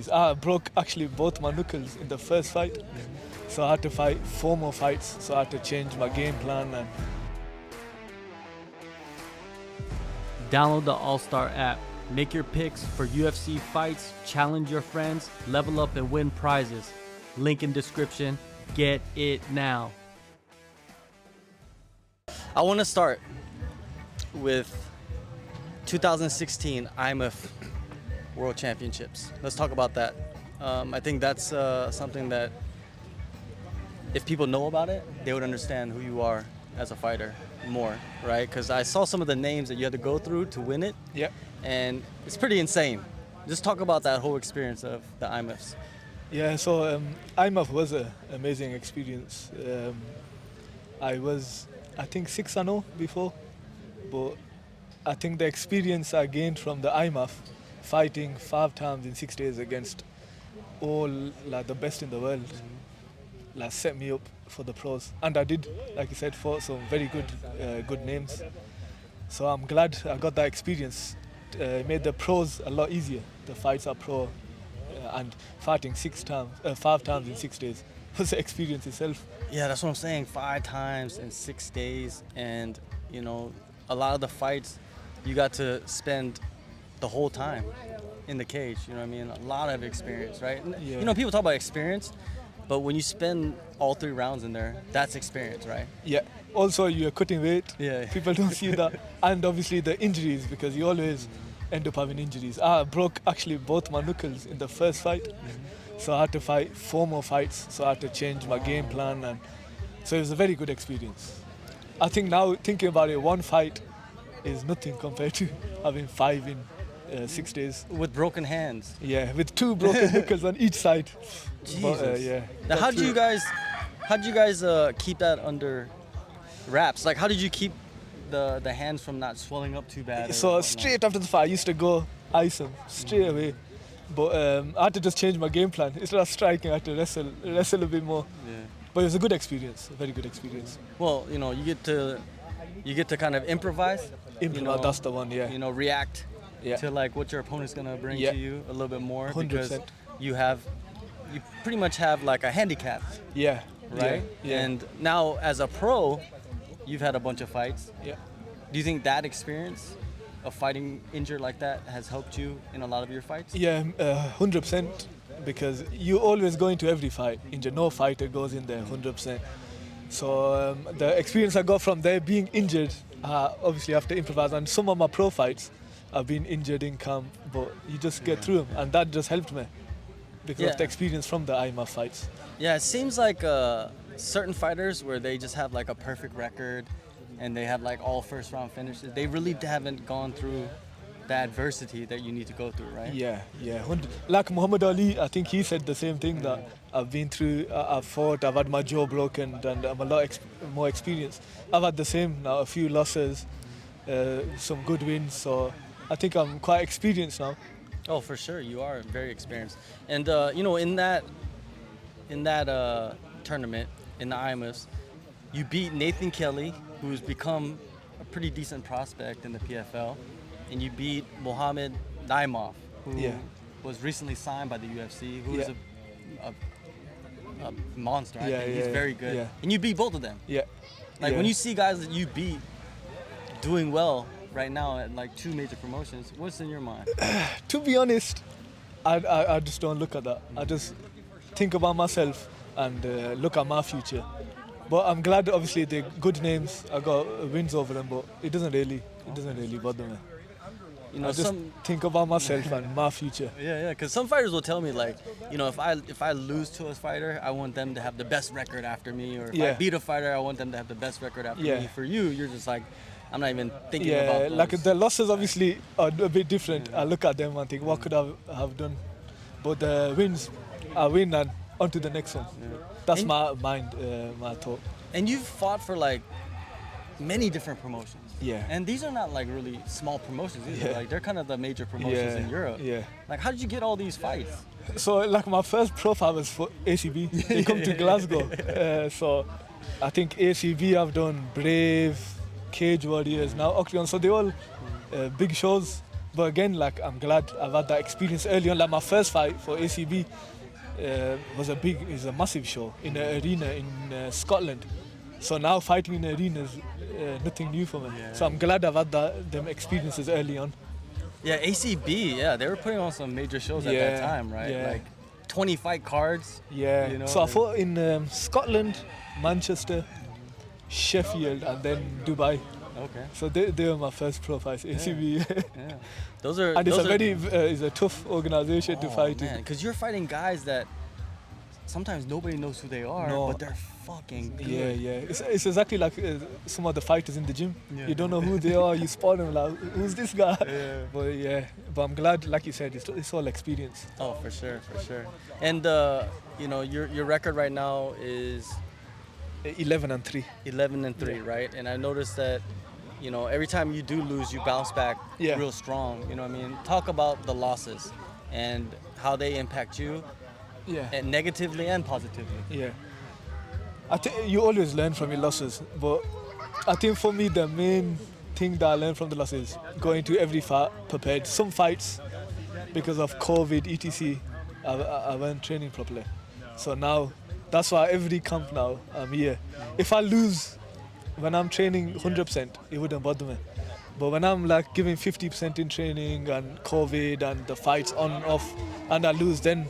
I broke actually both my knuckles in the first fight, so I had to fight 4 more fights. So I had to change my game plan. And download the AllStar app. Make your picks for UFC fights, challenge your friends, level up and win prizes. Link in description. Get it now. I want to start with 2016 IMMAF World Championships. Let's talk about that. I think that's something that if people know about it, they would understand who you are as a fighter more, right? Because I saw some of the names that you had to go through to win it. yeah, And it's pretty insane. Just talk about that whole experience of the IMMAFs. yeah. So IMMAF was an amazing experience. I was, I think, 6-0 before, but I think the experience I gained from the IMMAF, fighting 5 times in 6 days against all like the best in the world, like set me up for the pros. And I did, like you said, fought some very good names. So I'm glad I got that experience. It made the pros a lot easier. The fights are pro, and fighting 5 times in 6 days was the experience itself. Yeah, that's what I'm saying. 5 times in 6 days. And, you know, a lot of the fights, you got to spend the whole time in the cage. You know what I mean? A lot of experience, right? Yeah. You know, people talk about experience, but when you spend all 3 rounds in there, that's experience, right? Yeah. Also, you're cutting weight. Yeah. People don't see that. And obviously the injuries, because you always end up having injuries. I broke actually both my knuckles in the first fight. So I had to fight 4 more fights. So I had to change my game plan. And so it was a very good experience. I think now, thinking about it, 1 fight is nothing compared to having 5 in 6 days. With broken hands. Yeah, with 2 broken knuckles on each side. Jesus. But, yeah. Now, how did you guys keep that under wraps? Like, how did you keep the hands from not swelling up too bad? So straight after the fight, I used to go ice him straight away. But I had to just change my game plan. Instead of striking, I had to wrestle a bit more. Yeah. But it was a good experience, a very good experience. Well, you know, you get to kind of improvise. That's the one, yeah. You know, react Yeah. to like what your opponent's gonna bring Yeah. to you a little bit more 100%. because you pretty much have like a handicap, Yeah. right? Yeah. And now as a pro, you've had a bunch of fights. Yeah. Do you think that experience of fighting injured like that has helped you in a lot of your fights? Yeah, 100%. Because you always go into every fight injured. No fighter goes in there 100%. So the experience I got from there being injured, obviously I have to improvise. And some of my pro fights, I've been injured in camp, but you just get through them, and that just helped me because Yeah. of the experience from the IMMAF fights. Yeah, it seems like certain fighters where they just have like a perfect record and they have like all first round finishes, they really haven't gone through the adversity that you need to go through, right? Yeah. Like Muhammad Ali, I think he said the same thing, that I've been through, I've fought, I've had my jaw broken, and I'm a lot more experienced. I've had the same now, a few losses, some good wins, so I think I'm quite experienced now. Oh, for sure, you are very experienced. And you know, in that tournament in the IMMAFs, you beat Nathan Kelly, who's become a pretty decent prospect in the PFL, and you beat Mohamed Naimov, who Yeah. was recently signed by the UFC, who Yeah. is a monster. I Yeah, think he's yeah, very good. yeah. And you beat both of them. Yeah. Like yeah. when you see guys that you beat doing well right now at like 2 major promotions, what's in your mind? To be honest, I just don't look at that. I just think about myself and look at my future. But I'm glad, obviously, they're good names. I got wins over them, but it doesn't really bother me. You know, I just think about myself and my future. Yeah, because some fighters will tell me like, you know, if I lose to a fighter, I want them to have the best record after me, or if I Yeah. beat a fighter, I want them to have the best record after Yeah. me. For you, you're just like, I'm not even thinking Yeah, about those. like the losses obviously are a bit different. I look at them and think, what could I have done? But the wins, I win and on to the next one. That's And- my mind, my thought. And you've fought for like many different promotions. Yeah. And these are not like really small promotions either. Yeah. Like they're kind of the major promotions Yeah, in Europe. yeah. Like how did you get all these fights? So like my first pro fight was for ACB. They come to Glasgow. So I think ACB I've done Brave, Cage Warriors, now OKTAGON. So they all big shows. But again, like I'm glad I've had that experience early on. Like my first fight for ACB was a massive show in an arena in Scotland. So now fighting in arenas nothing new for me. Yeah. So I'm glad I've had them experiences early on. Yeah, ACB, yeah, they were putting on some major shows at that time, right? Yeah. Like 20 fight cards. Yeah. You know, So I fought in Scotland, Manchester, Sheffield, and then Dubai. Okay. So they were my first pro fights, ACB. Yeah. Those are. And those it's a tough organization to fight in. because you're fighting guys that sometimes nobody knows who they are, No. but they're fucking good. Yeah. It's exactly like some of the fighters in the gym. Yeah. You don't know who they are. You spot them like, who's this guy? Yeah. But I'm glad, like you said, it's all experience. Oh, for sure. And your record right now is 11-3. 11-3, right? And I noticed that, every time you do lose, you bounce back Yeah. real strong. You know what I mean? Talk about the losses and how they impact you, Yeah. and negatively and positively. Yeah. I think you always learn from your losses, but I think for me the main thing that I learned from the losses, going to every fight prepared. Some fights, because of COVID, etc., I weren't training properly. So now, that's why every camp now I'm here. If I lose when I'm training 100%, it wouldn't bother me. But when I'm like giving 50% in training and COVID and the fights on and off, and I lose, then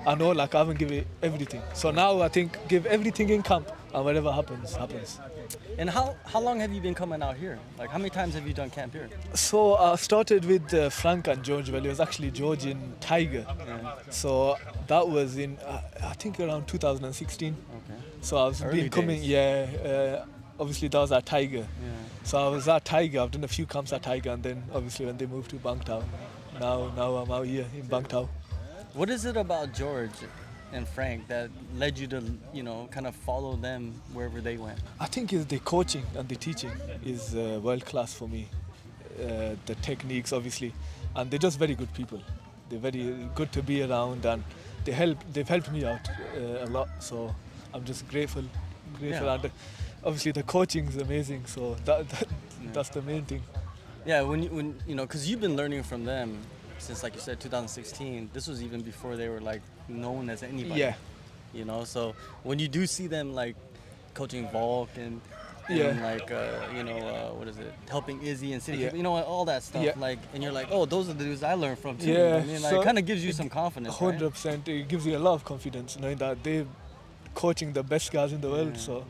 I know like I haven't given everything. So now I think give everything in camp, and whatever happens, happens. And how long have you been coming out here? Like, how many times have you done camp here? So I started with Frank and George. Well, it was actually George in Tiger. Yeah. So that was in I think around 2016. Okay. So I've Early been coming. days. Yeah. Obviously that was at Tiger. Yeah. So I was at Tiger. I've done a few camps at Tiger, and then obviously when they moved to Bangtao, now I'm out here in Bangtao. What is it about George and Frank that led you to, kind of follow them wherever they went? I think is the coaching and the teaching is world class for me. The techniques, obviously, and they're just very good people. They're very good to be around, and they've helped me out a lot. So I'm just grateful. Yeah. And obviously the coaching is amazing. So that's the main thing. Yeah, when because you've been learning from them since, like you said, 2016. This was even before they were like known as anybody. Yeah. So when you do see them like coaching Volk and Yeah. like what is it, helping Izzy and City, Yeah. all that stuff. Yeah. Like, and you're like, oh, those are the dudes I learned from too. Yeah, I mean, like, so it kind of gives you some confidence. 100%. It gives you a lot of confidence knowing that they're coaching the best guys in the world. Yeah. So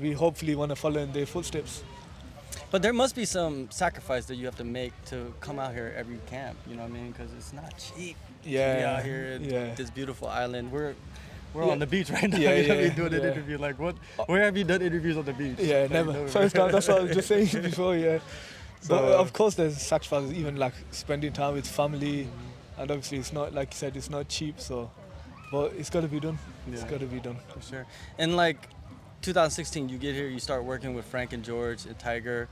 we hopefully want to follow in their footsteps. But there must be some sacrifice that you have to make to come out here every camp. You know what I mean? Because it's not cheap to be Yeah. out here in Yeah. this beautiful island. We're Yeah. on the beach right now. Yeah, You know, yeah, doing an yeah. interview. Like, what? Where have you done interviews on the beach? Yeah, Like, never. no, First time, that's what I was just saying before, yeah. So, But of course there's sacrifices, even like spending time with family, and obviously it's not, like you said, it's not cheap, so, but it's got to be done. It's Yeah. got to be done. For sure. And like 2016, you get here, you start working with Frank and George and Tiger.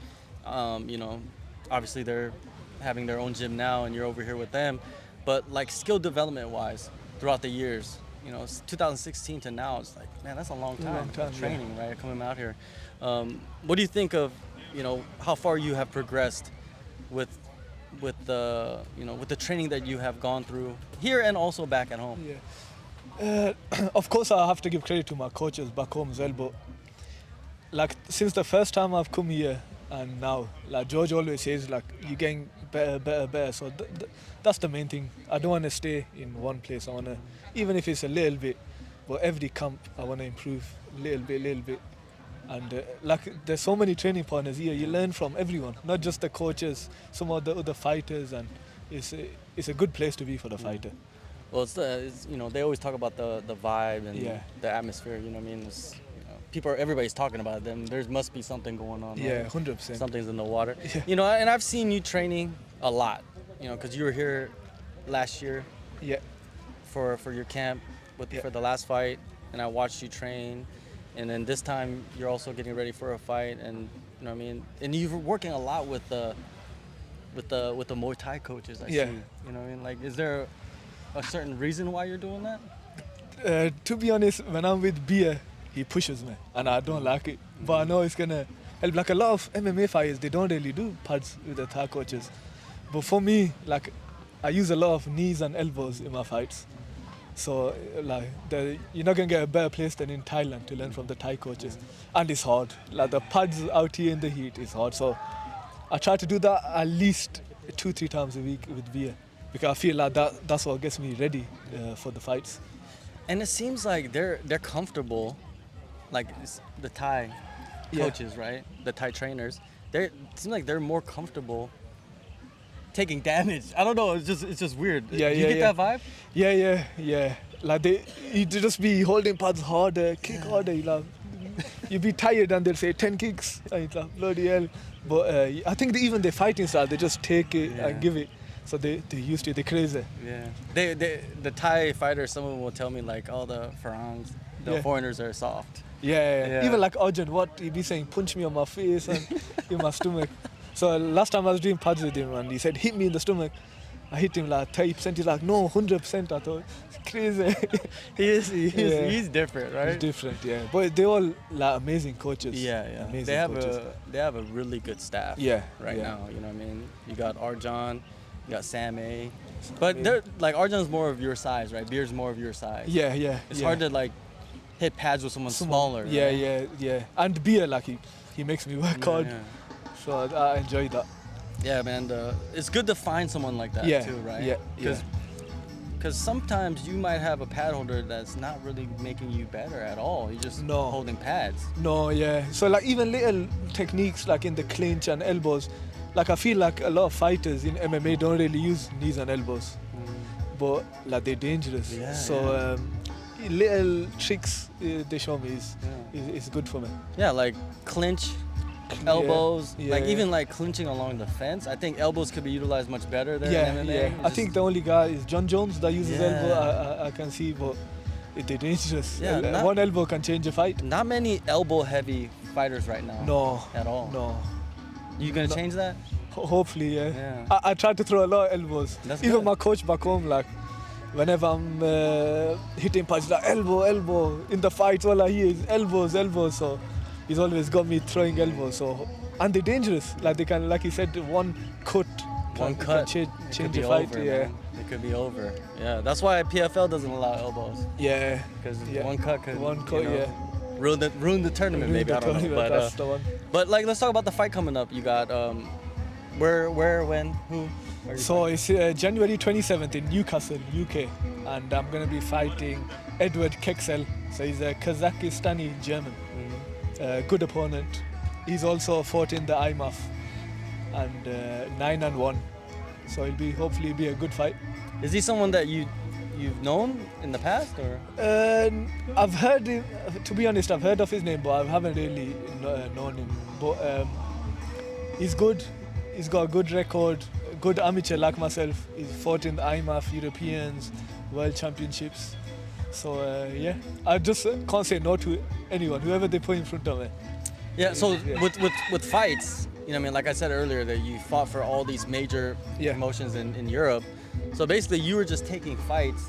Obviously they're having their own gym now, and you're over here with them. But like skill development wise, throughout the years, 2016 to now, it's like, man, that's a long time, Long time, of training, right? Coming out here. What do you think of, how far you have progressed with the training that you have gone through here and also back at home? Yeah. Of course I have to give credit to my coaches back home as well, but like since the first time I've come here and now, like George always says, like you're getting better. So that's the main thing. I don't want to stay in one place. I want to, even if it's a little bit, but every camp I want to improve little bit. And like there's so many training partners here. You learn from everyone, not just the coaches, some of the other fighters, and it's a good place to be for the fighter. Well, it's they always talk about the vibe and Yeah. the atmosphere. You know what I mean? It's, everybody's talking about them. There must be something going on. Yeah, right? 100%. Something's in the water. Yeah. And I've seen you training a lot. Because you were here last year Yeah. for your camp for the last fight, and I watched you train. And then this time you're also getting ready for a fight, and you know what I mean. And you're working a lot with the Muay Thai coaches. I Yeah. see. You know what I mean? Like, is there a certain reason why you're doing that? To be honest, when I'm with Beer, he pushes me, and I don't like it. But I know it's gonna help. Like a lot of MMA fighters, they don't really do pads with the Thai coaches. But for me, like, I use a lot of knees and elbows in my fights. So, like, you're not gonna get a better place than in Thailand to learn from the Thai coaches, and it's hard. Like the pads out here in the heat is hard. So, I try to do that at least 2-3 times a week with beer, because I feel like that's what gets me ready for the fights. And it seems like they're comfortable, like the Thai coaches, right? The Thai trainers. It seems like they're more comfortable taking damage. I don't know. It's just weird. Yeah, Do you get that vibe? Yeah. Like you just be holding pads harder, kick harder. You be tired and they'll say 10 kicks. And it's like, bloody hell. But I think even the fighting style, they just take it and give it. So they used to it. They're crazy. Yeah. The Thai fighters, some of them will tell me like, all the Farangs, the foreigners are soft. Yeah. Even like Arjun, he'd be saying, punch me on my face and in my stomach. So last time I was doing pads with him and he said, hit me in the stomach. I hit him like 30%. He's like, no, 100%. I thought, it's crazy. He's different, right? He's different, yeah. But they're all like amazing coaches. Yeah. Amazing They have a really good staff. Yeah. Right now, you know what I mean? You got Arjun, you got Sam A. But they're like Arjun's more of your size, right? Beer's more of your size. Yeah. It's hard to like hit pads with someone smaller. Yeah. And Beer, like he makes me work hard. Yeah. So I enjoy that. Yeah, man. It's good to find someone like that too, right? Yeah. Because sometimes you might have a pad holder that's not really making you better at all. You're just holding pads. No, yeah. So like even little techniques like in the clinch and elbows, like I feel like a lot of fighters in MMA don't really use knees and elbows, but like they're dangerous. Yeah, so little tricks they show me is good for me. Yeah, like clinch, elbows, like yeah. even like clinching along the fence. I think elbows could be utilized much better there in MMA. Yeah. I think the only guy is John Jones that uses elbow. I can see, but they're dangerous. Yeah, one elbow can change a fight. Not many elbow-heavy fighters right now. No. At all. No. You gonna change that? Hopefully, yeah. I try to throw a lot of elbows. That's Even good. my coach back home, like, whenever I'm hitting punches, like elbow. In the fights, all I hear is elbows. So he's always got me throwing elbows. So and they're dangerous. Like they can, like he said, one cut can change a fight. Over, yeah. Man. It could be over. Yeah, that's why PFL doesn't allow elbows. Yeah. Because one cut could ruin the tournament. Maybe I don't know. But that's the one. But like, let's talk about the fight coming up. You got where, when, who? So it's January 27th in Newcastle, UK, and I'm gonna be fighting Eduard Kexel. So he's a Kazakhstani German, good opponent. He's also fought in the IMMAF and 9-1. So hopefully be a good fight. Is he someone that you've known in the past, or? I've heard him. To be honest, I've heard of his name, but I haven't really known him. But he's good. He's got a good record. Good amateur like myself. He's fought in the IMMAF, Europeans, World Championships. So I just can't say no to anyone, whoever they put in front of me. Yeah. So with fights, you know what I mean? Like I said earlier, that you fought for all these major promotions in Europe. So basically, you were just taking fights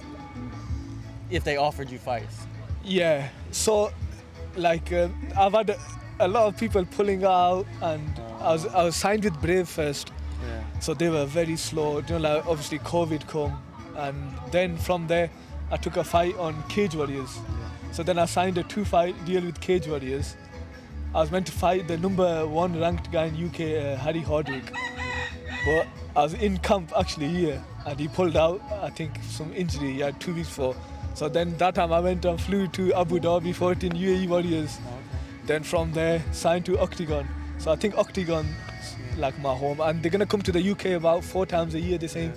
if they offered you fights. Yeah. So, like, I've had a lot of people pulling out, and I was signed with Brave first. Yeah. So they were very slow. You know, like obviously COVID come, and then from there, I took a fight on Cage Warriors. So then I signed a 2-fight deal with Cage Warriors. I was meant to fight the number 1 ranked guy in UK, Harry Hardwick. But I was in camp actually here, and he pulled out, I think, some injury he had 2 weeks before. So then that time I went and flew to Abu Dhabi, fought in UAE Warriors. Okay. Then from there, signed to OKTAGON. So I think OKTAGON's like my home, and they're gonna come to the UK about 4 times a year, they're saying.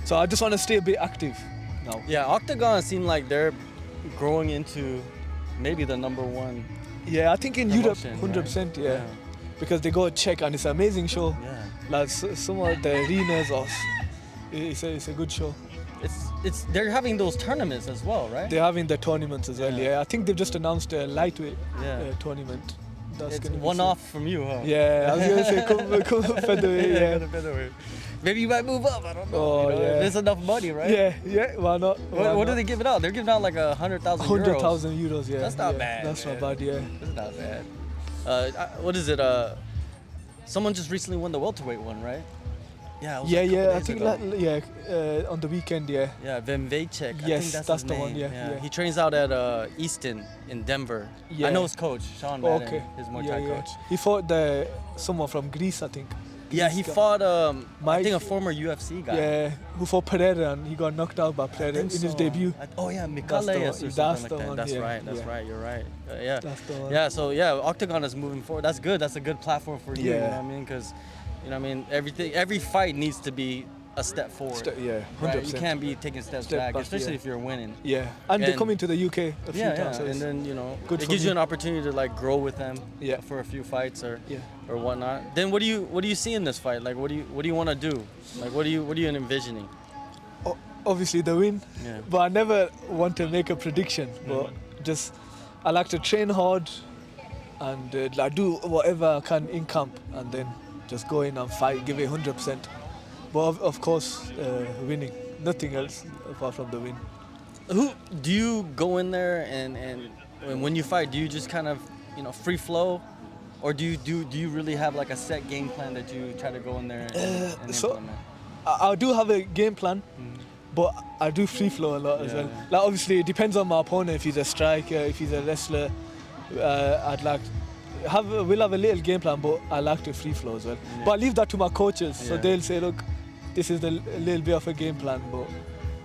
So I just want to stay a bit active now. Yeah, OKTAGON seem like they're growing into maybe the number 1. Yeah, I think in Europe, promotion, 100%, right? yeah. Because they go check, and it's an amazing show. Yeah. Like some of the arenas, it's a good show. They're having those tournaments as well, right? They're having the tournaments as well. Yeah. Yeah, I think they've just announced a lightweight Yeah. Tournament. That's It's gonna be one sick. off from you, huh? Yeah, I was gonna say come featherweight. Yeah, Yeah. featherweight. Maybe you might move up. I don't know. Oh, you know, yeah. There's enough money, right? Yeah. Why not? What are they giving out? They're giving out like 100,000 euros. 100,000 euros. Yeah. That's not yeah. bad. That's man. not bad. Yeah. That's not bad. What is it? Someone just recently won the welterweight one, right? Yeah, it was Yeah, like a couple yeah. I days think ago. on the weekend. Yeah. Yeah, Vemvejcek. I Yes, think that's that's his the name. one, yeah. He trains out at Easton in Denver. Yeah. I know his coach, Sean Madden, Okay. his Muay Thai coach. He fought someone from Greece, I think. Yeah, he Greece guy. fought I Mike- think a former UFC guy. Yeah, who fought Pereira and he got knocked out by I Pereira in think his so. debut. Oh yeah, That's the Mikaleas one. or That's something the like that. one, That's yeah, right. That's yeah. right. You're right. Yeah. That's the one. Yeah. So yeah, Octagon is moving forward. That's good. That's a good platform for you. You know Yeah. what I mean? Because, you know what I mean, every fight needs to be a step forward. Yeah, 100%. Right? You can't be taking steps Step back, back, especially yeah. if you're winning. Yeah, and they're And- coming to the UK a few Yeah, times. so and it's- then you know good it for gives you me. an opportunity to like grow with them Yeah. for a few fights or Yeah. or whatnot. Then what do you see in this fight? Like what do you want to do? Like what are you envisioning? Obviously the win, Yeah. but I never want to make a prediction. But just I like to train hard and like do whatever I can in camp, and then just go in and fight, give it 100%. But of course, winning, nothing else apart from the win. Who do you go in there and when you fight, do you just kind of free flow, or do you really have like a set game plan that you try to go in there and so- implement? I do have a game plan, but I do free flow a lot as Yeah, well. yeah. Like obviously it depends on my opponent. If he's a striker, if he's a wrestler, I'd like we'll have a little game plan, but I like to free flow as well. Yeah. But I leave that to my coaches, so Yeah. they'll say, look, this is a little bit of a game plan, but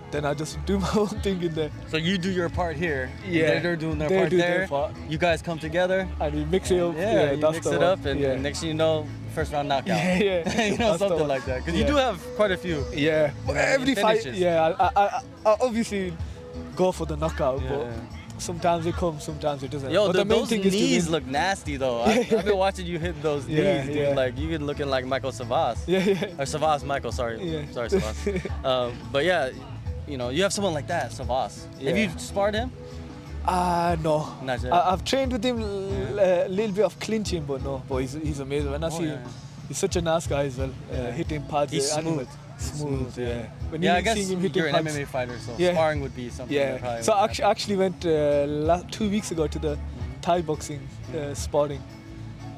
then I just do my own thing in there. So you do your part here. Yeah. They're doing their They part do there. their part. You guys come together. And we mix it up. Yeah, you that's mix the it one. up, and yeah. next thing you know, first round knockout. Yeah, yeah. you know, That's the something one. like that. Because you Yeah. do have quite a few. Yeah, but know, every fight, finishes. yeah, I obviously go for the knockout, Yeah, but yeah. sometimes it comes, sometimes it doesn't. Yo, but the main those thing is to knees win. look nasty though. I've been watching you hit those Yeah, knees, dude. yeah. Like you been looking like Michael Savas. Yeah, yeah. Or Savas Michael, sorry. Yeah. Sorry, Savas. But yeah, you have someone like that, Savas. Have Yeah. you sparred him? No. Not yet. I've trained with him a little bit of clinching, but no. But he's amazing. When I see him, yeah. he's such a nice guy as well. Hitting pads, He's animals. smooth. Yeah. When Yeah, I you guess see him hitting you're an pads, MMA fighter, so Yeah. sparring would be something that Yeah. probably So would I happen. actually went 2 weeks ago to the Thai boxing sparring.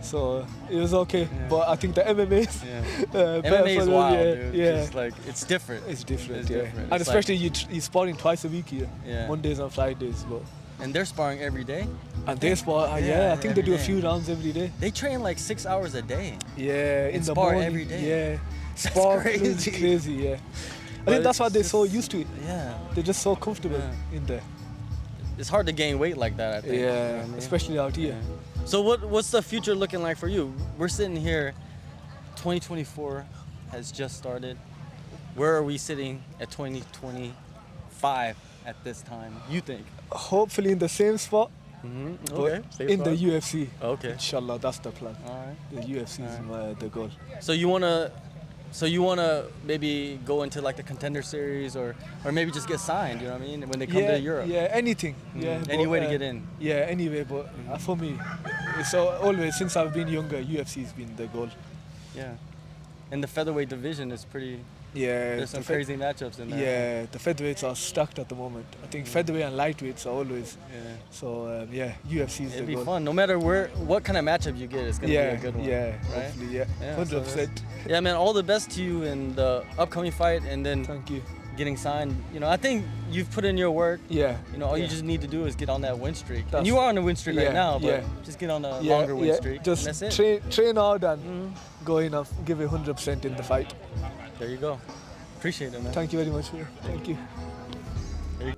So it was okay, Yeah. but I think the MMA is Yeah. better MMA for is them, wild, yeah, dude. Yeah. Just like it's different. It's different, It's yeah. different. And It's like- especially you're sparring twice a week here, Yeah. Mondays and Fridays. But And they're sparring every day. and they spar, Yeah, I think they do a every few day. rounds every day. They train like 6 hours a day. Yeah, in And the spar morning. every day. Yeah, spar crazy. crazy. Yeah, I But think that's why it's they're so just- used to it. Yeah. They're just so comfortable Yeah. in there. It's hard to gain weight like that, I think. you know Yeah, what I mean? especially out here. Yeah. So what's the future looking like for you? We're sitting here, 2024 has just started. Where are we sitting at 2025 at this time, you think? Hopefully in the same spot, Mm-hmm. but in the UFC. Okay. Inshallah, that's the plan. All right. The UFC is the goal. So you wanna maybe go into like the contender series or maybe just get signed, you know what I mean? When they come to Europe. Yeah, anything. Yeah, Any but, way to get in. Yeah, anyway, but for me, it's always since I've been younger, UFC has been the goal. Yeah. And the featherweight division is pretty. Yeah, There's some the crazy matchups in there. Yeah, the featherweights are stacked at the moment. I think featherweight and lightweights are always. Yeah. So UFC is It'd the be goal. fun. No matter what kind of matchup you get, it's gonna Yeah, be a good one. yeah, Right? hopefully, yeah, Yeah, so 100%. Yeah, man. All the best to you in the upcoming fight, and then Thank you. getting signed. You know, I think you've put in your work. Yeah. You know, all you yeah. just need to do is get on that win streak. And That's- you are on a win streak right yeah, now, but yeah. just get on a Yeah, longer win yeah, streak. Just and that's it. train hard and go in and give it 100% in the fight. There you go. Appreciate it, man. Thank you very much. Thank you. There you-